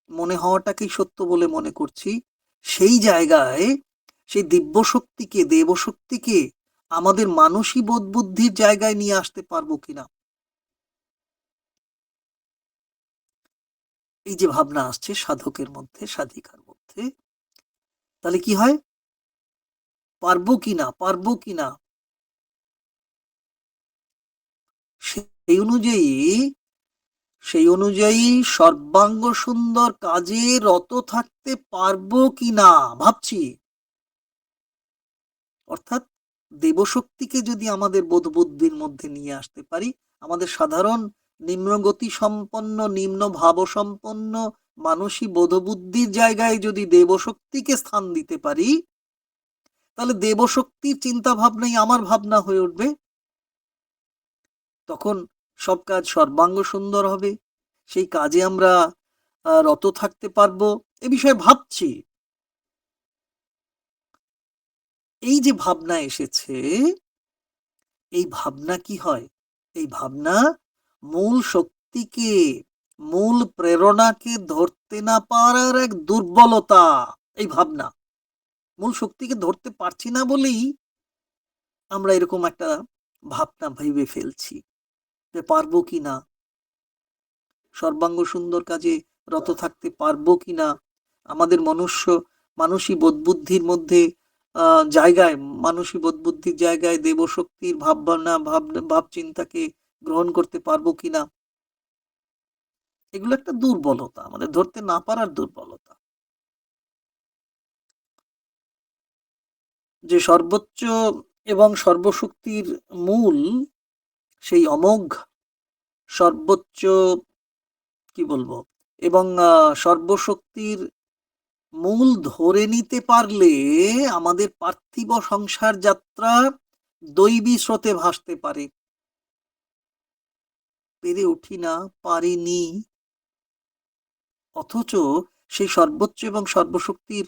মনে হওয়াটাকেই সত্য বলে মনে করছি, সেই জায়গায় সেই দেবশক্তিকে আমাদের মানসী বোধ বুদ্ধির জায়গায় নিয়ে আসতে পারবো কিনা। এই যে ভাবনা আসছে সাধকের মধ্যে, সাধিকার মধ্যে, তাহলে কি হয়, পারবো কিনা সেই অনুযায়ী সর্বাঙ্গ সুন্দর কাজে রত থাকতে পারবো কিনা ভাবছি। অর্থাৎ দেবশক্তিকে যদি আমাদের বোধ বুদ্ধির মধ্যে নিয়ে আসতে পারি, আমাদের সাধারণ নিম্নগতি সম্পন্ন, নিম্ন ভাব সম্পন্ন মানসী বোধ বুদ্ধির জায়গায় যদি দেবশক্তিকে স্থান দিতে পারি, তাহলে দেবশক্তির চিন্তা ভাবনাই আমার ভাবনা হয়ে উঠবে। তখন সব কাজ সর্বাঙ্গ সুন্দর হবে, সেই কাজে আমরা রত থাকতে পারবো। এ বিষয়ে ভাবছি। এই যে ভাবনা এসেছে, এই ভাবনা কি হয়, এই ভাবনা মূল শক্তিকে, মূল প্রেরণাকে ধরতে না পারার এক দুর্বলতা। এই ভাবনা মূল শক্তিকে ধরতে পারছি না বলেই আমরা এরকম একটা ভাবনা ভেবে ফেলছি যে পারবো কিনা, সর্বাঙ্গ সুন্দর কাজে রত থাকতে পারবো কিনা, আমাদের মানসী বোধ বুদ্ধির মধ্যে জায়গায়, মানসী বোধ বুদ্ধির জায়গায় দেবশক্তির ভাব চিন্তাকে গ্রহণ করতে পারবো কিনা। এগুলো একটা দুর্বলতা, আমাদের ধরতে না পারার দুর্বলতা। যে সর্বোচ্চ এবং সর্বশক্তির মূল, সেই অমোঘ সর্বোচ্চ কি বলবো, এবং সর্বশক্তির মূল ধরে নিতে পারলে আমাদের পার্থিব সংসার যাত্রা দৈবী স্রোতে ভাসতে পারে। পেরে উঠি না, পারিনি। অথচ সেই সর্বোচ্চ এবং সর্বশক্তির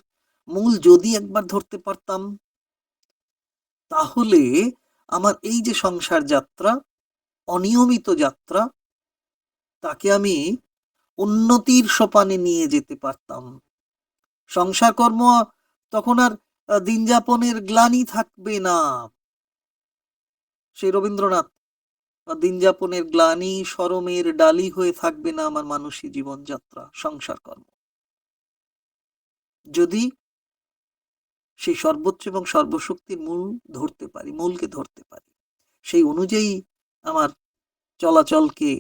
মূল যদি একবার ধরতে পারতাম, তাহলে আমার এই যে সংসার যাত্রা, অনিয়মিত যাত্রা, তাকে আমি উন্নতির সোপানে নিয়ে যেতে পারতাম। সংসার কর্ম তখন আর দিন যাপনের গ্লানি থাকবে না। সেই রবীন্দ্রনাথ, দিন যাপনের গ্লানি শরমের ডালি হয়ে থাকবে না আমার মানসী জীবনযাত্রা, সংসার কর্ম। যদি সেই সর্বোচ্চ এবং সর্বশক্তির মূলকে ধরতে পারি, সেই অনুযায়ী আমার চলাচলকে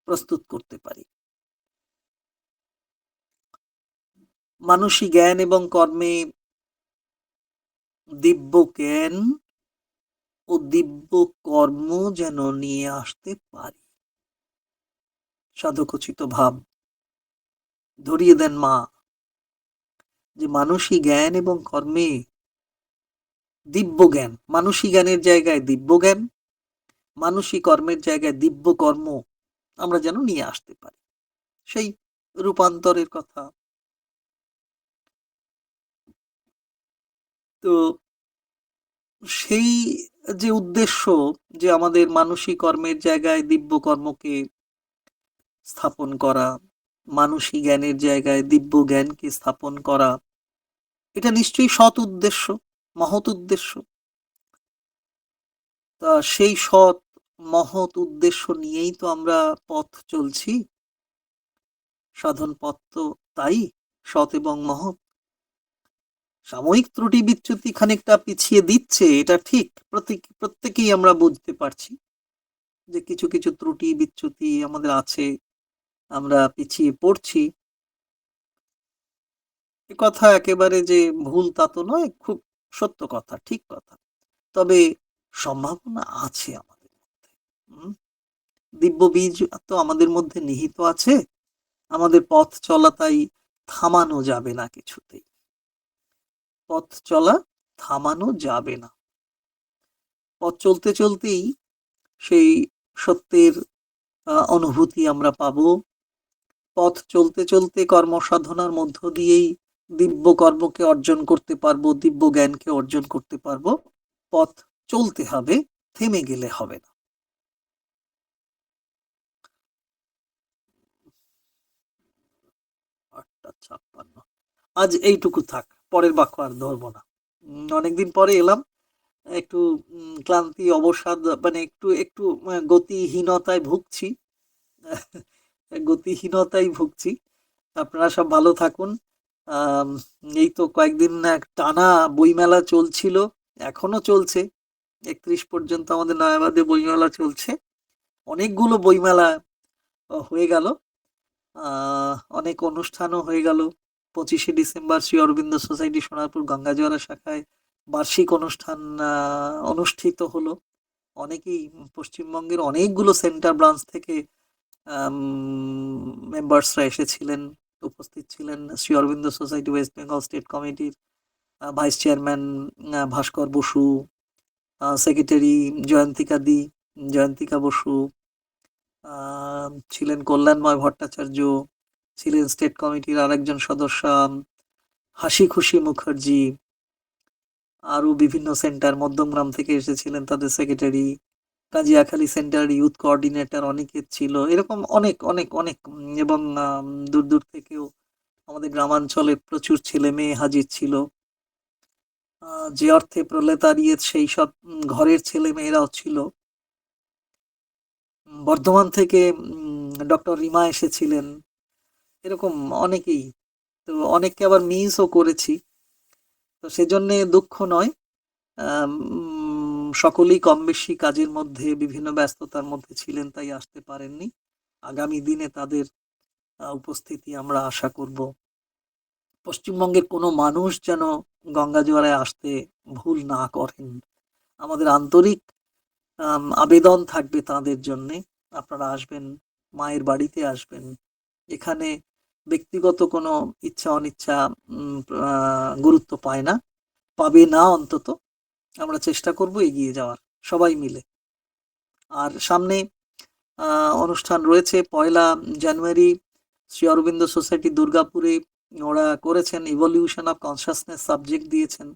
প্রস্তুত করতে পারি। মানসী জ্ঞান এবং কর্মে দিব্য জ্ঞান ও দিব্য কর্ম যেন নিয়ে আসতে পারি। সাধকোচিত ভাব ধরিয়ে দেন মা, যে মানসী জ্ঞান এবং কর্মে দিব্য জ্ঞান, মানসী জ্ঞানের জায়গায় দিব্য জ্ঞান, মানসী কর্মের জায়গায় দিব্য কর্ম আমরা যেন নিয়ে আসতে পারি। সেই রূপান্তরের কথা তো সেই যে উদ্দেশ্য, যে আমাদের মানসিক কর্মের জায়গায় দিব্য কর্মকে স্থাপন করা, মানসিক জ্ঞানের জায়গায় দিব্য জ্ঞানকে স্থাপন করা, এটা নিশ্চয়ই সৎ উদ্দেশ্য, মহৎ উদ্দেশ্য। তা সেই সৎ মহৎ উদ্দেশ্য নিয়েই তো আমরা পথ চলছি। সাধন পথ তো তাই সৎ এবং মহৎ। সাময়িক ত্রুটি বিচ্যুতি খানিকটা পিছিয়ে দিচ্ছে, এটা ঠিক। প্রত্যেকেই আমরা বুঝতে পারছি যে কিছু কিছু ত্রুটি বিচ্যুতি আমাদের আছে, আমরা পিছিয়ে পড়ছি। এ কথা একেবারে যে ভুল তা তো নয়, খুব সত্য কথা, ঠিক কথা। তবে সম্ভাবনা আছে আমাদের মধ্যে। হুম? দিব্য বীজ তো আমাদের মধ্যে নিহিত আছে। আমাদের পথ চলা তাই থামানো যাবে না কিছুতেই। পথ চলা থামানো যাবে না। পথ চলতে চলতেই সেই সত্যের অনুভূতি আমরা পাবো। পথ চলতে চলতে কর্মসাধনার মধ্য দিয়েই দিব্য কর্মকে অর্জন করতে পারবো, দিব্য জ্ঞানকে অর্জন করতে পারবো। পথ চলতে হবে, থেমে গেলে হবে না। ৮টা ৫৬। আজ এইটুকু থাক, পরের বাক্য আর ধরবো না। অনেকদিন পরে এলাম, একটু ক্লান্তি অবসাদ, মানে একটু একটু গতিহীনতায় ভুগছি। গতিহীনতায় ভুগছি। আপনারা সব ভালো থাকুন। আম, এই তো কয়েকদিন টানা বইমেলা চলছিল, এখনো চলছে। ৩১ পর্যন্ত আমাদের নয়াবাদে বইমেলা চলছে। অনেকগুলো বইমেলা হয়ে গেল, অনেক অনুষ্ঠানও হয়ে গেল। 25শে ডিসেম্বর শ্রী অরবিন্দ সোসাইটি সোনারপুর গঙ্গাজোয়ারা শাখায় বার্ষিক অনুষ্ঠান অনুষ্ঠিত হলো। অনেকেই পশ্চিমবঙ্গের অনেকগুলো সেন্টার ব্রাঞ্চ থেকে মেম্বার্সরা এসেছিলেন, উপস্থিত ছিলেন। শ্রী অরবিন্দ সোসাইটি ওয়েস্ট বেঙ্গল স্টেট কমিটির vice chairman Bhaskar Basu, secretary Jayantika Basu, ছিলেন কল্যাণময় ভট্টাচার্য, ছিলেন স্টেট কমিটির আরেকজন সদস্য হাসি খুশি মুখার্জি, আরো বিভিন্ন সেন্টার মধ্যমগ্রাম থেকে এসেছিলেন তাদের secretary, Kajiakhali centre youth coordinator Aniket ছিল, এরকম অনেক অনেক অনেক এবং দূর দূর থেকেও আমাদের গ্রামাঞ্চলে প্রচুর ছেলে মেয়ে হাজির ছিল। যে অর্থে প্রলেতারিয়েত সেই সব ঘরের ছেলে মেয়েরাও ছিল। বর্ধমান থেকে ডক্টর রিমা এসেছিলেন, এরকম অনেকেই। তো অনেককে আবার মিসও করেছি, তো সেজন্য দুঃখ নয়। সকলেই কম বেশি কাজের মধ্যে বিভিন্ন ব্যস্ততার মধ্যে ছিলেন, তাই আসতে পারেননি। আগামী দিনে তাদের উপস্থিতি আমরা আশা করব। পশ্চিমবঙ্গের কোনো মানুষ যেন গঙ্গাজোয়ারায় আসতে ভুল না করেন। আমাদের আন্তরিক আবেদন থাকবে তাদের জন্যে। আপনারা আসবেন, মায়ের বাড়িতে আসবেন। এখানে ব্যক্তিগত কোনো ইচ্ছা অনিচ্ছা গুরুত্ব পায় না, পাবে না অন্তত। আমরা চেষ্টা করব এগিয়ে যাওয়ার সবাই মিলে। আর সামনে অনুষ্ঠান রয়েছে 1লা জানুয়ারি শ্রী অরবিন্দ সোসাইটি দুর্গাপুরে ওরা করেছেন ইভলিউশন অফ কনসাসনেস সাবজেক্ট দিয়েছেন।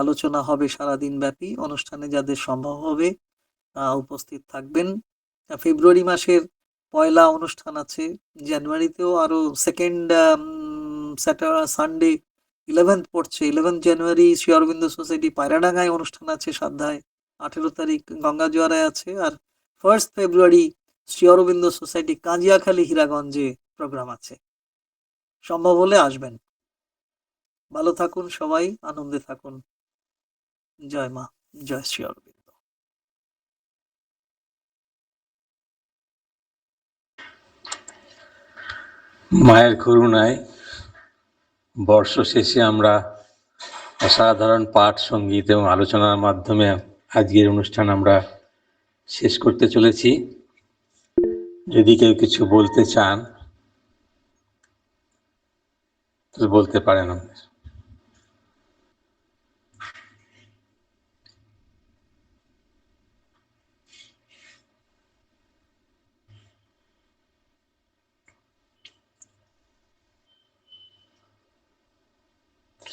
আলোচনা হবে সারাদিন ব্যাপী। অনুষ্ঠানে যাদের সম্ভব হবে উপস্থিত থাকবেন। ফেব্রুয়ারি মাসের 1লা অনুষ্ঠান আছে। জানুয়ারিতেও আরো সেকেন্ড সানডে 11th পড়ছে। 11th জানুয়ারি শ্রী অরবিন্দ সোসাইটি পায়রাডাঙ্গায় অনুষ্ঠান আছে সাধ্যায়। 18 তারিখ গঙ্গাজোয়ারায় আছে। আর 1st ফেব্রুয়ারি শ্রী অরবিন্দ সোসাইটি কাঁজিয়াখালী হীরাগঞ্জে প্রোগ্রাম আছে। সম্ভব হলে আসবেন। ভালো থাকুন সবাই, আনন্দে থাকুন। জয় মা, জয় শ্রী অরবিন্দ। মায়ের করুণায় বর্ষ শেষে আমরা অসাধারণ পাঠ, সঙ্গীত এবং আলোচনার মাধ্যমে আজকের অনুষ্ঠান আমরা শেষ করতে চলেছি। যদি কেউ কিছু বলতে চান তো বলতে পারেন।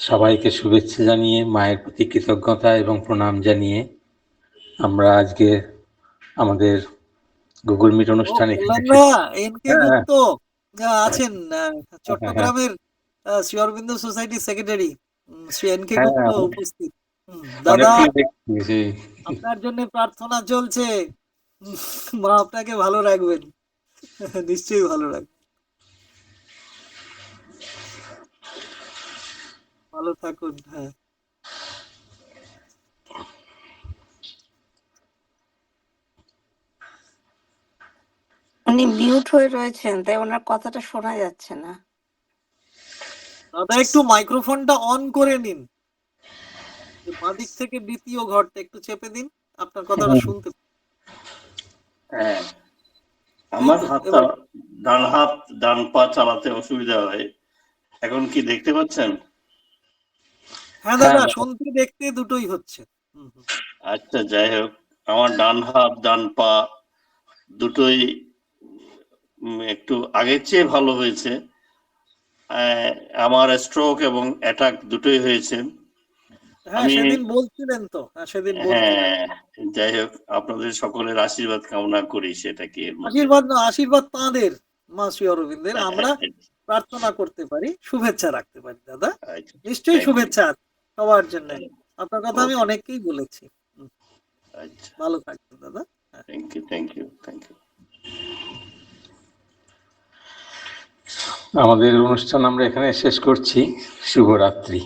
সবাইকে শুভেচ্ছা জানিয়ে, মায়ের প্রতি কৃতজ্ঞতা এবং প্রণাম জানিয়ে আমরা আজকে আমাদের গুগল মিট ও অনুষ্ঠান এখানে কল্যাণদা, এনকে হ্যাঁ, গুপ্ত আছেন হ্যাঁ, হ্যাঁ, চট্টগ্রামের Shri Aurobindo society secretary Shri N K হ্যাঁ, গুপ্ত হ্যাঁ, উপস্থিত। দাদা, অনেকক্ষণ দেখছি। আপনার জন্য প্রার্থনা চলছে। উম, মা আপনাকে ভালো রাখবেন, নিশ্চয়ই ভালো রাখবেন। ভালো থাকুন। হ্যাঁ, উনি মিউট হয়ে রয়েছেন, তাই ওনার কথাটা শোনা যাচ্ছে না। দাদা একটু মাইক্রোফোনটা অন করে নিন, বাঁদিক থেকে দ্বিতীয় ঘরটা একটু চেপে দিন, আপনার কথাটা শুনতে। হ্যাঁ, এই আমার তো হাতটা এবার। ডান হাত ডান পা চালাতে অসুবিধা হয়। এখন কি দেখতে পাচ্ছেন? হ্যাঁ হ্যাঁ, দাদা, শুনতে দেখতে দুটোই হচ্ছে। হুম, হুম। আচ্ছা, যাই হোক, আমার ডান হাত ডান পা দুটোই একটু আগের চেয়ে ভালো হয়েছে। আমার স্ট্রোক এবং অ্যাটাক দুটোই হয়েছে। হ্যাঁ আমি সেদিন বলছিলেন তো, হ্যাঁ সেদিন বলছিলেন। হ্যাঁ, যাই হোক, আপনাদের সকলের আশীর্বাদ কামনা করি সেটা কি এর মধ্যে। আশীর্বাদ না, আশীর্বাদ তাঁদের, মা শ্রী অরবিন্দের। আমরা প্রার্থনা করতে পারি, শুভেচ্ছা রাখতে পারি দাদা। আচ্ছা, নিশ্চয়ই thank you. শুভেচ্ছা আছে সবার জন্য। আপনার কথা আমি Okay. অনেককেই বলেছি। আচ্ছা, ভালো থাকবেন দাদা। Thank you, thank you, thank you. আমাদের অনুষ্ঠান আমরা এখানে শেষ করছি। শুভরাত্রি।